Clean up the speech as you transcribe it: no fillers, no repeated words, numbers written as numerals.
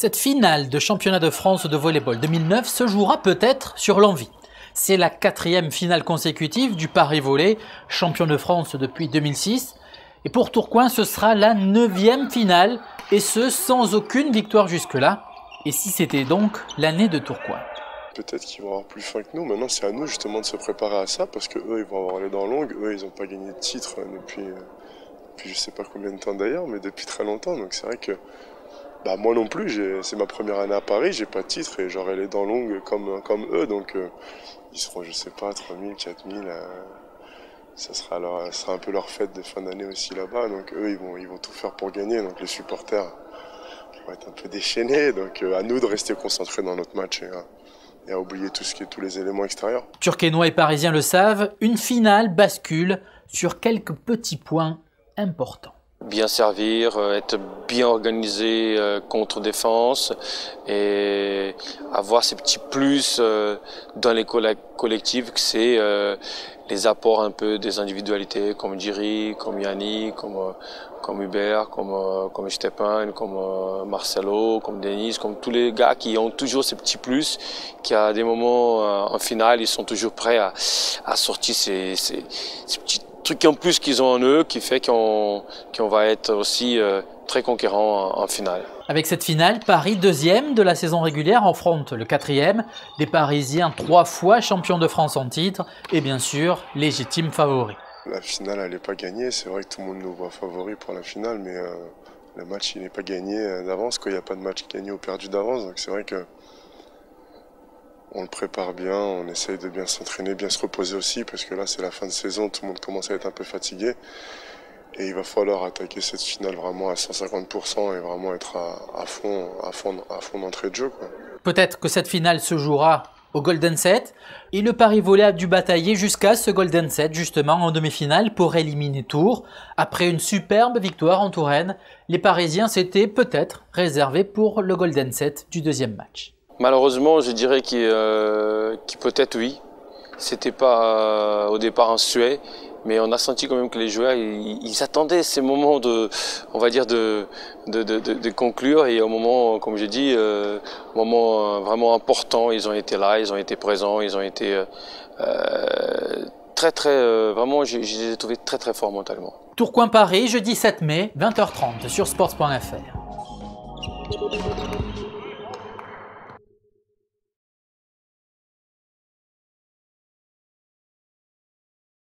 Cette finale de championnat de France de volleyball 2009 se jouera peut-être sur l'envie. C'est la 4e finale consécutive du Paris Volley, champion de France depuis 2006. Et pour Tourcoing, ce sera la 9e finale, et ce sans aucune victoire jusque-là. Et si c'était donc l'année de Tourcoing? Peut-être qu'ils vont avoir plus faim que nous. Maintenant, c'est à nous justement de se préparer à ça, parce qu'eux, ils vont avoir les dents longues. Eux, ils n'ont pas gagné de titre depuis je sais pas combien de temps d'ailleurs, mais depuis très longtemps. Donc c'est vrai que moi non plus, c'est ma première année à Paris, j'ai pas de titre et j'aurai les dents longues comme eux. Donc ils seront, je sais pas, 3000, 4000. Ça sera un peu leur fête de fin d'année aussi là-bas. Donc eux, ils vont tout faire pour gagner. Donc les supporters vont être un peu déchaînés. Donc à nous de rester concentrés dans notre match et à oublier tous les éléments extérieurs. Turquenois et Parisiens le savent, une finale bascule sur quelques petits points importants. Bien servir, être bien organisé contre-défense et avoir ces petits plus dans les collectifs, que c'est les apports un peu des individualités comme Jiri, comme Yannick, comme Hubert, comme Stepan, comme Marcelo, comme Denis, comme tous les gars qui ont toujours ces petits plus, qui à des moments en finale, ils sont toujours prêts à sortir ces petits truc en plus qu'ils ont en eux qui fait qu'on va être aussi très conquérant en finale. Avec cette finale, Paris 2e de la saison régulière affronte le 4e, des Parisiens 3 fois champions de France en titre et bien sûr légitimes favoris. La finale elle n'est pas gagnée, c'est vrai que tout le monde nous voit favoris pour la finale, mais le match il n'est pas gagné d'avance, il n'y a pas de match gagné ou perdu d'avance, donc c'est vrai que on le prépare bien, on essaye de bien s'entraîner, bien se reposer aussi, parce que là c'est la fin de saison, tout le monde commence à être un peu fatigué. Et il va falloir attaquer cette finale vraiment à 150% et vraiment être à fond d'entrée de jeu, quoi. Peut-être que cette finale se jouera au Golden Set, et le Paris Volley a dû batailler jusqu'à ce Golden Set, justement en demi-finale, pour éliminer Tours. Après une superbe victoire en Touraine, les Parisiens s'étaient peut-être réservés pour le Golden Set du 2e match. Malheureusement, je dirais qu'il peut-être oui. C'était pas au départ un souhait, mais on a senti quand même que les joueurs ils attendaient ces moments de conclure, et au moment, comme j'ai dit, moment vraiment important, ils ont été là, ils ont été présents, ils ont été vraiment, je les ai trouvés très très forts mentalement. Tourcoing-Paris, jeudi 7 mai, 20h30 sur sports.fr.